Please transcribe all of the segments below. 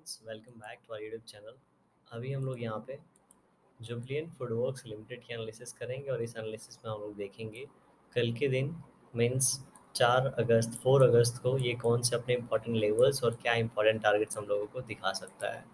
Friends, welcome back to our YouTube channel. अभी हम लोग यहाँ पे जुबलिएंट फूडवर्क्स लिमिटेड की एनालिसिस करेंगे और इस एनालिसिस में हम लोग देखेंगे कल के दिन मीन्स 4 अगस्त को ये कौन से अपने इंपॉर्टेंट लेवल्स और क्या इंपॉर्टेंट टारगेट्स हम लोगों को दिखा सकता है।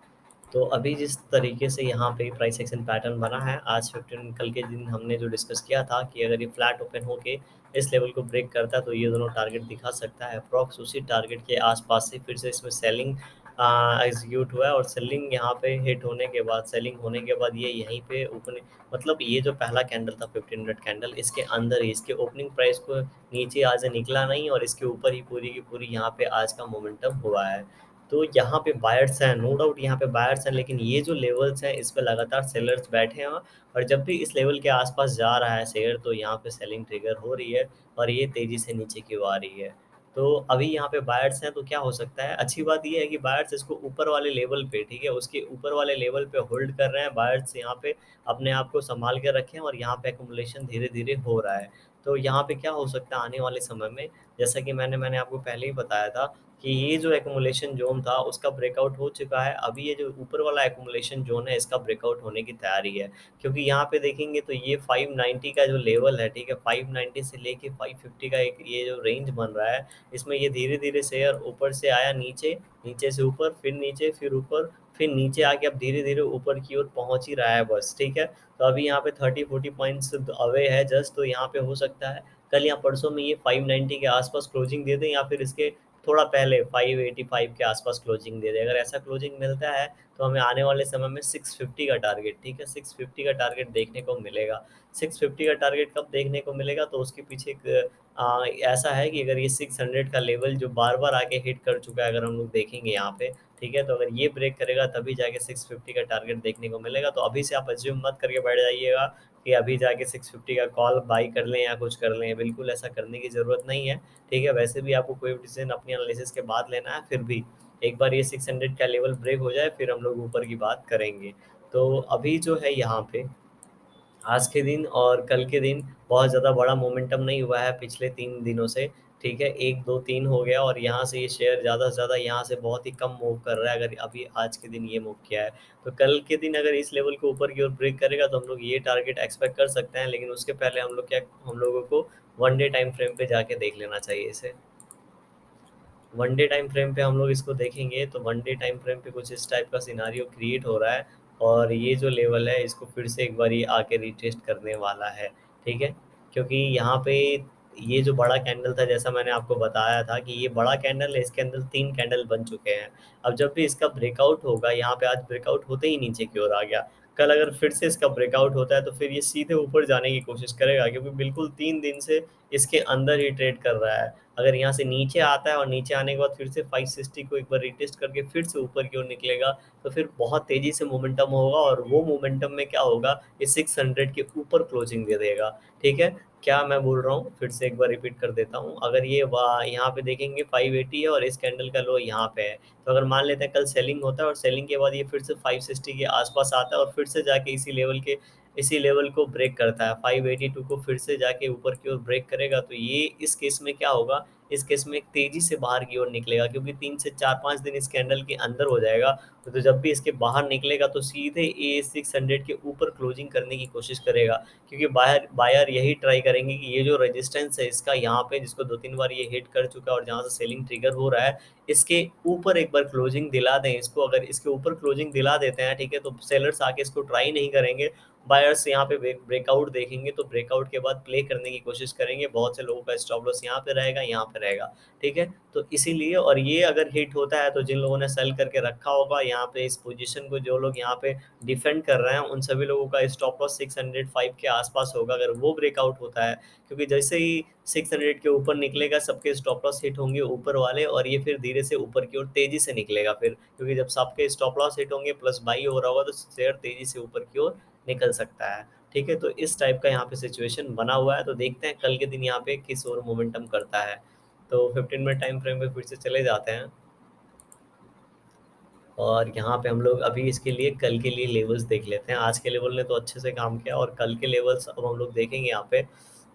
तो अभी जिस तरीके से यहाँ पे प्राइस एक्शन पैटर्न बना है, आज 15 कल के दिन हमने जो डिस्कस किया था कि अगर ये फ्लैट ओपन होके इस लेवल को ब्रेक करता है तो ये दोनों टारगेट दिखा सकता है। अप्रॉक्स उसी टारगेट के आसपास से फिर से इसमें सेलिंग एग्जीक्यूट हुआ है और सेलिंग यहाँ पे हिट होने के बाद सेलिंग होने के बाद ये यहीं पे ओपन मतलब ये जो पहला कैंडल था 15 मिनट कैंडल, इसके अंदर ही इसके ओपनिंग प्राइस को नीचे आज निकला नहीं और इसके ऊपर ही पूरी की पूरी यहाँ पे आज का मोमेंटम हुआ है। तो यहाँ पे बायर्स हैं, नो डाउट यहाँ पे बायर्स हैं, लेकिन ये जो लेवल्स हैं इस पे लगातार सेलर्स बैठे हैं और जब भी इस लेवल के आसपास जा रहा है शेयर तो यहाँ पे सेलिंग ट्रिगर हो रही है और ये तेजी से नीचे क्यों आ रही है। तो अभी यहाँ पे बायर्स हैं तो क्या हो सकता है, अच्छी बात ये है कि बायर्स इसको ऊपर वाले लेवल पे, ठीक है, उसके ऊपर वाले लेवल पे होल्ड कर रहे हैं। बायर्स यहाँ पे अपने आप को संभाल के रखें और यहाँ पे एकुमुलेशन धीरे धीरे हो रहा है। तो यहाँ पे क्या हो सकता है आने वाले समय में, जैसा कि मैंने आपको पहले ही बताया था कि ये जो एक्युमुलेशन ज़ोन था उसका ब्रेकआउट हो चुका है। अभी ये जो ऊपर वाला एक्युमुलेशन ज़ोन है इसका ब्रेकआउट होने की तैयारी है, क्योंकि यहाँ पे देखेंगे तो ये 590 का जो लेवल है, ठीक है, 590 से लेके 550 का एक ये जो रेंज बन रहा है, इसमें ये धीरे-धीरे शेयर ऊपर से आया नीचे, नीचे से ऊपर, फिर नीचे, फिर ऊपर, फिर नीचे आके अब धीरे-धीरे ऊपर की ओर पहुँच ही रहा है बस, ठीक है। तो अभी यहाँ पे 30-40 पॉइंट्स अवे है जस्ट, तो यहाँ पे हो सकता है कल या परसों में ये 590 के आसपास क्लोजिंग दे दें या फिर इसके थोड़ा पहले 585 के आसपास क्लोजिंग दे दे। अगर ऐसा क्लोजिंग मिलता है तो हमें आने वाले समय में 650 का टारगेट, ठीक है, 650 का टारगेट देखने को मिलेगा। 650 का टारगेट कब देखने को मिलेगा, तो उसके पीछे एक ऐसा है कि अगर ये 600 का लेवल जो बार बार आके हिट कर चुका है, अगर हम लोग देखेंगे यहाँ पे, ठीक है, तो अगर ये ब्रेक करेगा तभी जाके 650 का टारगेट देखने को मिलेगा। तो अभी से आप अज्यूम मत करके बैठ जाइएगा कि अभी जाके 650 का कॉल बाई कर लें या कुछ कर लें, बिल्कुल ऐसा करने की ज़रूरत नहीं है। ठीक है, वैसे भी आपको कोई भी डिसीजन अपनी एनालिसिस के बाद लेना है, फिर भी एक बार ये 600 का लेवल ब्रेक हो जाए फिर हम लोग ऊपर की बात करेंगे। तो अभी जो है यहाँ पे आज के दिन और कल के दिन बहुत ज़्यादा बड़ा मोमेंटम नहीं हुआ है पिछले 3 दिनों से, ठीक है? 1, 2, 3 हो गया और यहाँ से ये शेयर ज़्यादा से ज़्यादा यहाँ से बहुत ही कम मूव कर रहा है, अगर अभी आज के दिन ये मूव किया है। तो कल के दिन अगर इस लेवल को ऊपर की ओर ब्रेक करेगा तो हम लोग ये टारगेट एक्सपेक्ट कर सकते हैं, लेकिन उसके पहले हम लोगों को 1 डे टाइम फ्रेम पे जाके देख लेना चाहिए इसे। 1 डे टाइम फ्रेम पे हम लोग इसको देखेंगे तो 1 डे टाइम फ्रेम पे कुछ इस टाइप का सिनारियो क्रिएट हो रहा है और ये जो लेवल है इसको फिर से एक बार ये आके रीटेस्ट करने वाला है, ठीक है? क्योंकि यहाँ पे ये जो बड़ा कैंडल था, जैसा मैंने आपको बताया था कि ये बड़ा कैंडल है, इसके अंदर 3 कैंडल बन चुके हैं। अब जब भी इसका ब्रेकआउट होगा, यहाँ पे आज ब्रेकआउट होते ही नीचे की ओर आ गया। कल अगर फिर से इसका ब्रेकआउट होता है तो फिर ये सीधे ऊपर जाने की कोशिश करेगा, क्योंकि बिल्कुल 3 दिन से इसके अंदर ही ट्रेड कर रहा है। अगर यहाँ से नीचे आता है और नीचे आने के बाद फिर से 560 को एक बार रिटेस्ट करके फिर से ऊपर की ओर निकलेगा, तो फिर बहुत तेज़ी से मोमेंटम होगा और वो मोमेंटम में क्या होगा, ये 600 के ऊपर क्लोजिंग दे देगा, ठीक है? क्या मैं बोल रहा हूँ, फिर से एक बार रिपीट कर देता हूँ। अगर ये यहाँ पे देखेंगे 580 है और इस कैंडल का लो यहाँ पे है, तो अगर मान लेते हैं कल सेलिंग होता है और सेलिंग के बाद ये फिर से 560 के आसपास आता है और फिर से जाके इसी लेवल को ब्रेक करता है, 582 को फिर से जाके ऊपर की ओर ब्रेक करेगा, तो ये इस केस में क्या होगा, इस केस में एक तेज़ी से बाहर की ओर निकलेगा, क्योंकि 3 से 4-5 दिन इस कैंडल के अंदर हो जाएगा। तो जब भी इसके बाहर निकलेगा तो सीधे ये 600 के ऊपर क्लोजिंग करने की कोशिश करेगा, क्योंकि बायर बायर यही ट्राई करेंगे कि ये जो रेजिस्टेंस है इसका यहाँ पे, जिसको 2-3 बार ये हिट कर चुका है और जहाँ से सेलिंग ट्रिगर हो रहा है, इसके ऊपर एक बार क्लोजिंग दिला दें इसको। अगर इसके ऊपर क्लोजिंग दिला देते हैं, ठीक है, तो सेलर्स आके इसको ट्राई नहीं करेंगे। बायर्स यहाँ पे ब्रेकआउट देखेंगे तो ब्रेकआउट के बाद प्ले करने की कोशिश करेंगे। बहुत से लोगों का स्टॉप लॉस यहाँ पे रहेगा, यहाँ पे रहेगा, ठीक है? तो इसीलिए, और ये अगर हिट होता है तो जिन लोगों ने सेल करके रखा होगा यहाँ पे इस पोजीशन को, जो लोग यहाँ पे डिफेंड कर रहे हैं, उन सभी लोगों का स्टॉप लॉस 605 के आसपास होगा अगर वो ब्रेकआउट होता है, क्योंकि जैसे ही 600 के ऊपर निकलेगा सबके स्टॉप लॉस हिट होंगे ऊपर वाले और ये फिर धीरे से ऊपर की ओर तेजी से निकलेगा फिर, क्योंकि जब सबके स्टॉप लॉस हिट होंगे प्लस बाई हो रहा होगा तो शेयर तेजी से ऊपर की ओर निकल सकता है, ठीक है? तो इस टाइप का यहाँ पे सिचुएशन बना हुआ है। तो देखते हैं कल के दिन यहाँ पे किस ओर मोमेंटम करता है। तो 15 मिनट टाइम फ्रेम पे फिर से चले जाते हैं और यहाँ पे हम लोग अभी इसके लिए कल के लिए लेवल्स देख लेते हैं। आज के लेवल ने तो अच्छे से काम किया और कल के लेवल्स अब हम लोग देखेंगे यहाँ पे।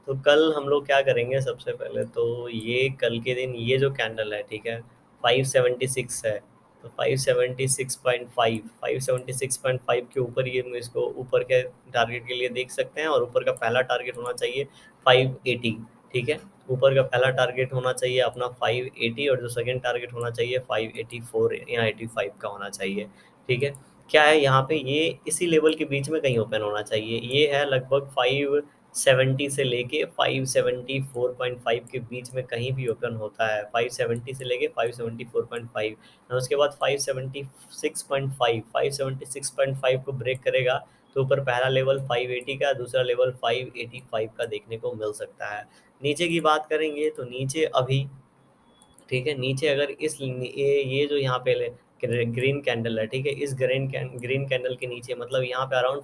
तो कल हम लोग क्या करेंगे, सबसे पहले तो ये कल के दिन ये जो कैंडल है, ठीक है, 576 है, तो 576.5 576.5 के ऊपर ये इसको ऊपर के टारगेट के लिए देख सकते हैं, और ऊपर का पहला टारगेट होना चाहिए 580। ठीक है, ऊपर का पहला टारगेट होना चाहिए अपना 580, और जो सेकंड टारगेट होना चाहिए 584 या 85 का होना चाहिए। ठीक है, क्या है यहाँ पे, ये इसी लेवल के बीच में कहीं ओपन होना चाहिए। ये है लगभग 570 से लेके 574.5 के बीच में कहीं भी ओपन होता है, 570 से लेके 574.5, और उसके बाद 576.5 576.5 को ब्रेक करेगा तो ऊपर पहला लेवल 580 का, दूसरा लेवल 585 का देखने को मिल सकता है। नीचे की बात करेंगे तो नीचे अभी, ठीक है, नीचे अगर ये जो यहाँ पे ग्रीन कैंडल है, ठीक है, इस ग्रीन कैंडल के नीचे मतलब यहाँ पे अराउंड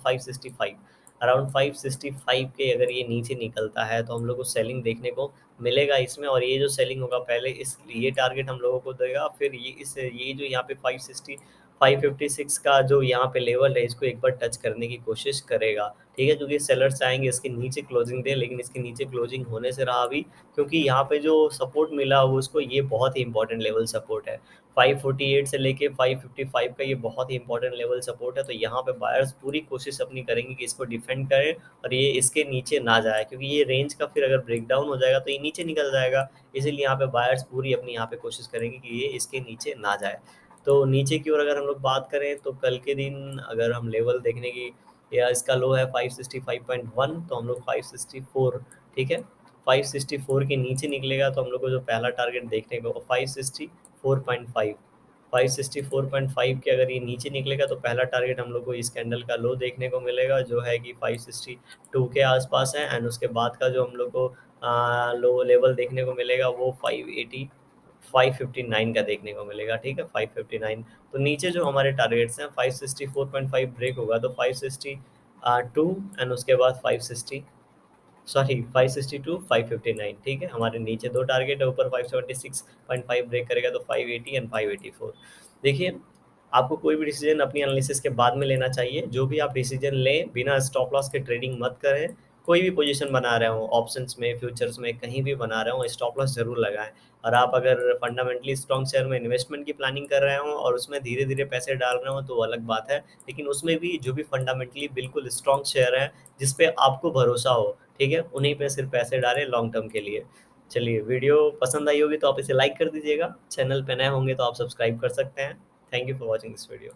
565 के अगर ये नीचे निकलता है तो हम लोग को सेलिंग देखने को मिलेगा इसमें। और ये जो सेलिंग होगा पहले इस ये टारगेट हम लोगों को देगा, फिर ये जो यहाँ पे 556 का जो यहाँ पे लेवल है इसको एक बार टच करने की कोशिश करेगा। ठीक है, क्योंकि सेलर्स चाहेंगे इसके नीचे क्लोजिंग दे, लेकिन इसके नीचे क्लोजिंग होने से रहा अभी, क्योंकि यहाँ पे जो सपोर्ट मिला वो उसको, ये बहुत ही इंपॉर्टेंट लेवल सपोर्ट है। 548 से लेके 555 का ये बहुत ही इंपॉर्टेंट लेवल सपोर्ट है। तो यहाँ पे बायर्स पूरी कोशिश अपनी करेंगे कि इसको डिफेंड करें और ये इसके नीचे ना जाए, क्योंकि ये रेंज का फिर अगर ब्रेक डाउन हो जाएगा तो ये नीचे निकल जाएगा। इसीलिए यहाँ पे बायर्स पूरी अपनी यहाँ पे कोशिश करेंगे कि ये इसके नीचे ना जाए। तो नीचे की ओर अगर हम लोग बात करें तो कल के दिन अगर हम लेवल देखने की, या इसका लो है 565.1, तो हम लोग 564, ठीक है, 564 के नीचे निकलेगा तो हम लोग को जो पहला टारगेट देखने को 564.5, 564.5 के अगर ये नीचे निकलेगा तो पहला टारगेट हम लोग को इस कैंडल का लो देखने को मिलेगा जो है कि 562 के आसपास है। एंड उसके बाद का जो हम लोग को लो लेवल देखने को मिलेगा वो 580 559 का देखने को मिलेगा। ठीक है, 559। तो नीचे जो हमारे टारगेट्स हैं 564.5 ब्रेक होगा तो 562 एंड उसके बाद 560, सॉरी 562 559। ठीक है, हमारे नीचे दो टारगेट है, ऊपर 576.5 ब्रेक करेगा तो 580 एंड 584। देखिए, आपको कोई भी डिसीजन अपनी एनालिसिस के बाद में लेना चाहिए। जो भी आप डिसीजन लें बिना स्टॉप लॉस के ट्रेडिंग मत करें। कोई भी पोजीशन बना रहे हो, ऑप्शंस में, फ्यूचर्स में, कहीं भी बना रहे हो, स्टॉप लॉस जरूर लगाएं। और आप अगर फंडामेंटली स्ट्रॉन्ग शेयर में इन्वेस्टमेंट की प्लानिंग कर रहे हो और उसमें धीरे धीरे पैसे डाल रहे हो तो वो अलग बात है, लेकिन उसमें भी जो भी फंडामेंटली बिल्कुल स्ट्रॉन्ग शेयर है जिस पे आपको भरोसा हो, ठीक है, उन्हीं पे सिर्फ पैसे डालें लॉन्ग टर्म के लिए। चलिए, वीडियो पसंद आई होगी तो आप इसे लाइक कर दीजिएगा, चैनल पे नए होंगे तो आप सब्सक्राइब कर सकते हैं। Thank you for watching this video.